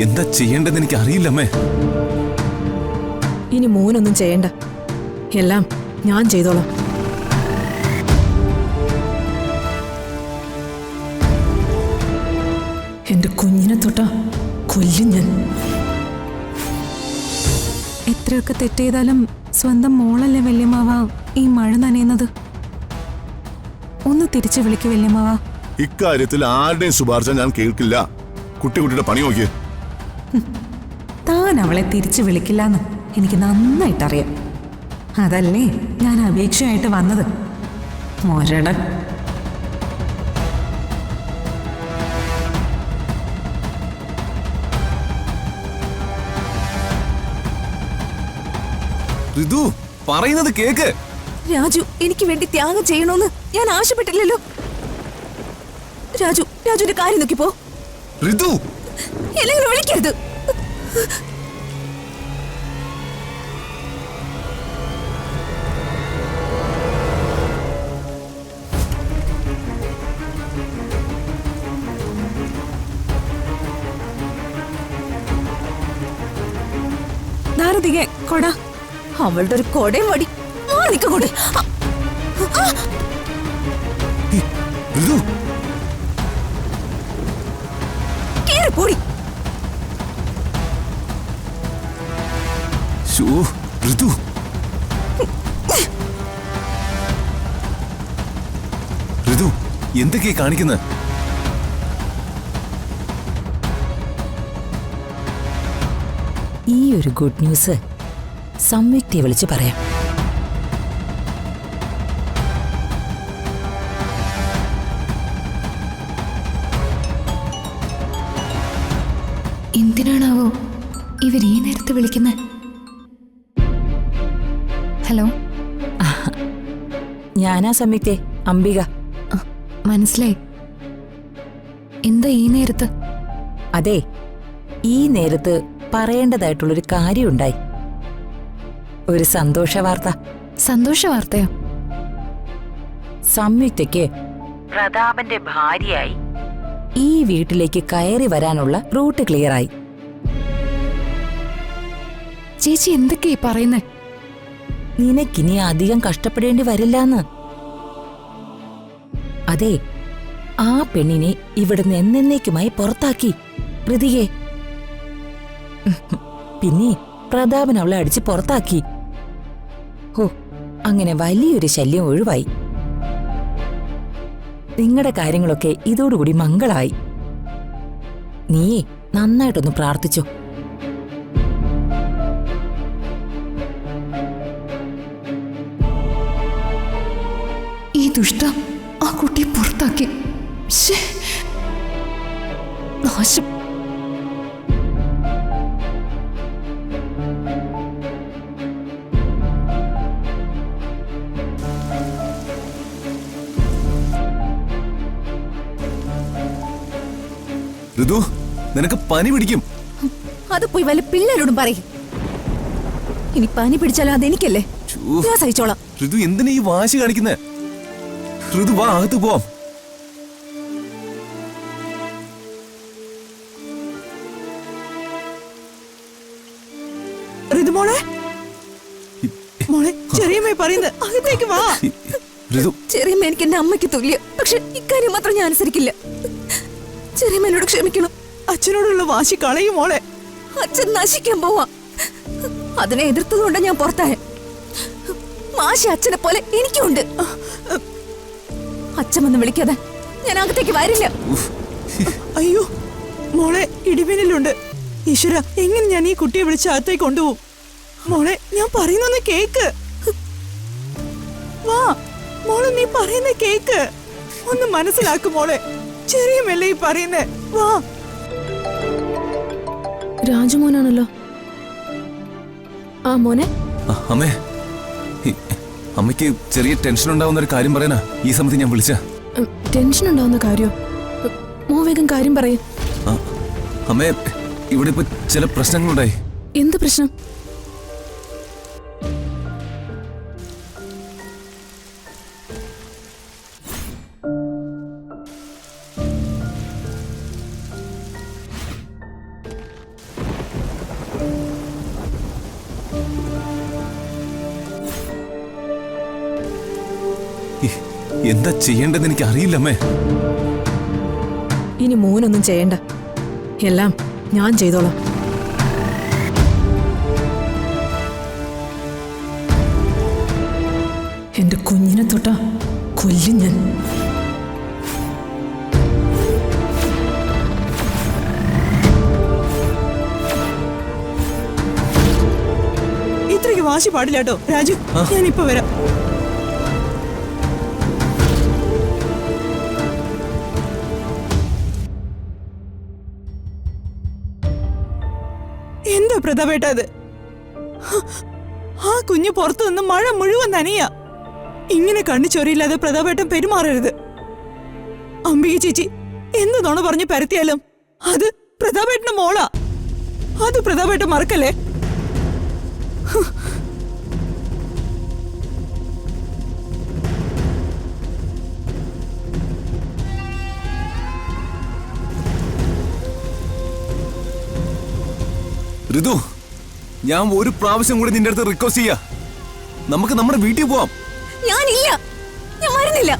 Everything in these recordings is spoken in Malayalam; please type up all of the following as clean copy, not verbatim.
എന്താ ചെയ്യേണ്ടെന്ന് എനിക്ക് അറിയില്ലമ്മേ. ഇനി മോനൊന്നും ചെയ്യണ്ട, എല്ലാം ഞാൻ ചെയ്തോളാം. എന്റെ കുഞ്ഞിനെ തൊട്ടാ കൊല്ലും ഞാൻ. എത്രയൊക്കെ തെറ്റ് ചെയ്താലും സ്വന്തം മോളല്ലേ വല്യമ്മാവ ഈ മഴ നനയുന്നത്. ഒന്ന് തിരിച്ചു വിളിക്ക് വല്യമ്മാവ. ഇക്കാര്യത്തിൽ ആരുടെയും ശുപാർശ ഞാൻ കേൾക്കില്ല. കുട്ടിയുടെ പണി നോക്കിയേ. താൻ അവളെ തിരിച്ചു വിളിക്കില്ലെന്ന് എനിക്ക് നന്നായിട്ടറിയാം. അതല്ലേ ഞാൻ അപേക്ഷയായിട്ട് വന്നത്. മൊരടൻ. ഋതു പറയുന്നത് കേക്ക്. രാജു എനിക്ക് വേണ്ടി ത്യാഗം ചെയ്യണോന്ന് ഞാൻ ആവശ്യപ്പെട്ടില്ലല്ലോ. രാജുവിന്റെ കാര്യം നോക്കിപ്പോ. ഋതു എല്ലാം വിളിക്കരുത്. ധാരതികെ കൊട. അവളുടെ ഒരു കൊടയും വടി നിക്കോട്ടെ. ഋതു പോടി. ഋതു ഋതു എന്തൊക്കെയാ കാണിക്കുന്നത്? ഈ ഒരു ഗുഡ് ന്യൂസ് സംയുക്തിയെ വിളിച്ച് പറയാം. എന്തിനാണാവോ ഇവർ ഈ നേരത്തെ വിളിക്കുന്നത്? ഹലോ, ഞാനാ സംയുക്തേ, അംബിക. മനസ്സിലായി. എന്താ ഈ നേരത്ത്? അതെ, ഈ നേരത്ത് പറയേണ്ടതായിട്ടുള്ളൊരു കാര്യമുണ്ടായി. ഒരു സന്തോഷ വാർത്ത. സന്തോഷ വാർത്തയോ? സംയുക്തയ്ക്ക് പ്രതാപന്റെ ഭാര്യയായി ഈ വീട്ടിലേക്ക് കയറി വരാനുള്ള റൂട്ട് ക്ലിയറായി. ചേച്ചി എന്തൊക്കെയാ പറയുന്നേ? നിനക്കിനി അധികം കഷ്ടപ്പെടേണ്ടി വരില്ലാന്ന്. അതെ, ആ പെണ്ണിനെ ഇവിടുന്ന് എന്നേക്കുമായി പുറത്താക്കി ഋതികെ. പിന്നെ പ്രതാപൻ അവളെ അടിച്ച് പുറത്താക്കി. ഓ, അങ്ങനെ വലിയൊരു ശല്യം ഒഴിവായി. നിങ്ങളുടെ കാര്യങ്ങളൊക്കെ ഇതോടുകൂടി മംഗളായി. നീ നന്നായിട്ടൊന്ന് പ്രാർത്ഥിച്ചോ. ഈ ദുഷ്ട ആ കുട്ടിയെ പുറത്താക്കി. നാശം. ഋതു നിനക്ക് പനി പിടിക്കും. അത് പോയി വല്ല പിള്ളേരോടും പറയും. ഇനി പനി പിടിച്ചാലും അതെനിക്കല്ലേ, ഞാൻ സഹിച്ചോളാം. ഋതു എന്തിനാ ഈ വാശി കാണിക്കുന്നേ? ഋതു വാ, അകത്ത് പോവാം. ഋതുമോളെ, മോളെ, ചെറിയമ്മ പറയുന്നത് അകത്തേക്ക് വാ. ഋതു, ചെറിയമ്മ എനിക്ക് എന്റെ അമ്മയ്ക്ക് തുല്യ. പക്ഷെ ഇക്കാര്യം മാത്രം ഞാൻ അനുസരിക്കില്ല. ചെറിയമ്മ എന്നോട് ക്ഷമിക്കണം. അച്ഛനോടുള്ള വാശി കളയും മോളെ. അച്ഛൻ നശിക്കാൻ പോവാ. അതിനെ എതിർത്തതുകൊണ്ട് ഞാൻ പുറത്തായ. മാഷി അച്ഛനെ പോലെ എനിക്കുണ്ട്. അച്ഛൻ വന്ന് വിളിക്കാതെ ഞാൻ അകത്തേക്ക് വരില്ല. അയ്യോ മോളെ, ഇടിമിന്നലുണ്ട്. ഈശ്വര, എങ്ങനെ ഞാൻ ഈ കുട്ടിയെ വിളിച്ച് അകത്തേക്ക് കൊണ്ടുപോകും? മോളെ, ഞാൻ പറയുന്നൊന്ന് കേക്ക്. വാ മോളെ, നീ പറയുന്ന കേക്ക്. ഒന്ന് മനസ്സിലാക്കും മോളെ. ചെറിയ മെല്ലെ ഈ പറയുന്നേ. വാ. രാജുമോനാണല്ലോ. ആ മോനെ. അമ്മേ, അമ്മയ്ക്ക് ചെറിയ ടെൻഷൻ ഉണ്ടാവുന്ന ഒരു കാര്യം പറയാനാ ഈ സമയത്ത് ഞാൻ വിളിച്ച. ടെൻഷൻ ഉണ്ടാവുന്ന കാര്യോ? മോ വേഗം കാര്യം പറയും. അമ്മേ, ഇവിടെ ഇപ്പൊ ചില പ്രശ്നങ്ങളുണ്ടായി. എന്ത് പ്രശ്നം? എന്താ ചെയ്യേണ്ടതെന്ന് എനിക്ക് അറിയില്ലമ്മേ. ഇനി മോനൊന്നും ചെയ്യണ്ട, എല്ലാം ഞാൻ ചെയ്തോളാം. എന്റെ കുഞ്ഞിനെ തൊട്ടാ കൊല്ലും ഞാൻ. ഇത്രയ്ക്ക് വാശി പാടില്ല കേട്ടോ രാജു. ഞാനിപ്പോ വരാം. എന്താ പ്രതാപേട്ട അത്? ആ കുഞ്ഞ് പുറത്തു നിന്ന് മഴ മുഴുവൻ നനയാ. ഇങ്ങനെ കണ്ണു ചൊറിയില്ലാതെ പ്രതാപേട്ടൻ പെരുമാറരുത്. അംബിക ചേച്ചി എന്ത് നുണ പറഞ്ഞു പരത്തിയാലും അത് പ്രതാപേട്ടന്റെ മോളാ. അത് പ്രതാപേട്ടൻ മറക്കല്ലേ. ഋതു, ഞാൻ ഒരു പ്രാവശ്യം കൂടി നിന്റെ അടുത്ത് റിക്വസ്റ്റ് ചെയ്യാ. നമുക്ക് നമ്മുടെ വീട്ടിൽ പോവാം. ഞാനില്ല, ഞാൻ വരുന്നില്ല.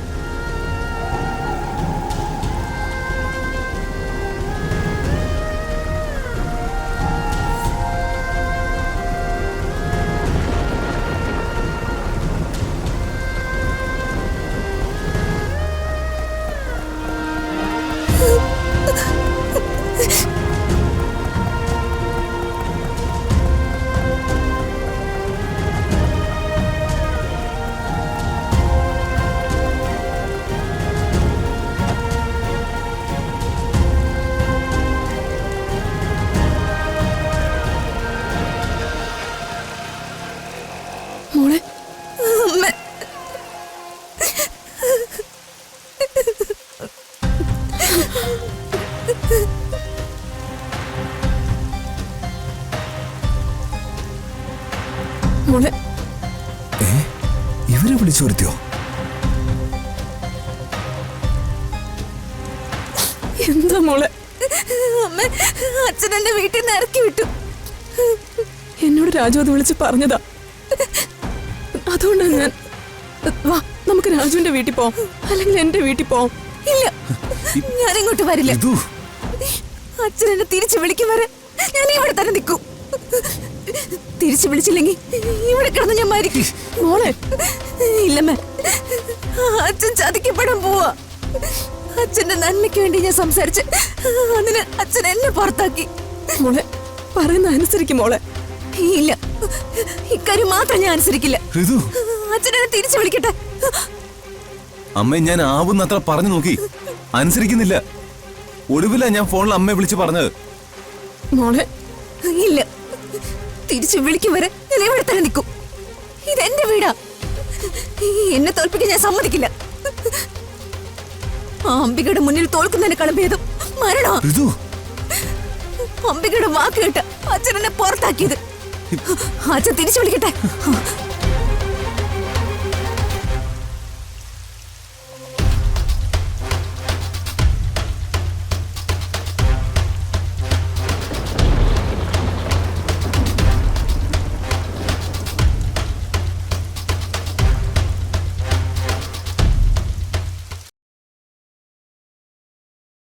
മോളെ അമ്മ, മോളെ ഇവരെ വിളിച്ചു വരുത്തിയോ? എന്താ മോളെ? അമ്മ, അച്ഛൻ എന്നെ വീട്ടിൽ നിന്ന് ഇറക്കി വിട്ടു. എന്നോട് രാജു അത് വിളിച്ച് പറഞ്ഞതാ. അതുകൊണ്ടാണ് ഞാൻ. വാ, നമുക്ക് രാജുവിന്റെ വീട്ടിൽ പോവാം, അല്ലെങ്കിൽ എന്റെ വീട്ടിൽ പോവാം. ഇല്ല, ഞാൻ ഇങ്ങോട്ട് വരില്ല. ഋതു, അച്ഛൻ എന്നെ തിരിച്ചു വിളിക്കും വരെ ഞാൻ ഇവിടെ തന്നെ നിൽക്കും. തിരിച്ചു വിളിച്ചില്ലെങ്കിൽ ഇവിടെ കിടന്ന് ഞാൻ മരിക്കും. മോളെ ഇല്ലമ്മ, അച്ഛൻ ചതിക്കപ്പെടാൻ പോവാ. അച്ഛന്റെ നന്മയ്ക്ക് വേണ്ടി ഞാൻ സംസാരിച്ച് അതിന് അച്ഛൻ എന്നെ പുറത്താക്കി. മോളെ പറയുന്ന അനുസരിക്കും മോളെ. ഇല്ല, ഇക്കാര്യം മാത്രം ഞാൻ അനുസരിക്കില്ല. ഋതു, അച്ഛനെ തിരിച്ചു വിളിക്കട്ടെ. അമ്മ ഞാൻ ആവുന്നത്ര പറഞ്ഞു നോക്കി, അനുസരിക്കുന്നില്ല. ഒടുവില ഞാൻ ഫോണിൽ അമ്മയെ വിളിച്ച് പറഞ്ഞത്. മോളെ ഇല്ല, തിരിച്ചു വിളിക്കും വരെ ഞാൻ ഇവിടെ തന്നെ നിൽക്കും. ഇതെന്റെ വീടാ. എന്നെ തോൽപ്പിക്കാൻ ഞാൻ സമ്മതിക്കില്ല. ആ അംബികയുടെ മുന്നിൽ തോൽക്കുന്നതിനേക്കാളും ഭേദം മരണോ. ഋതു, അംബികയുടെ വാക്ക് കേട്ട് അച്ഛൻ എന്നെ പുറത്താക്കിയത്. അച്ഛൻ തിരിച്ചു വിളിക്കട്ടെ.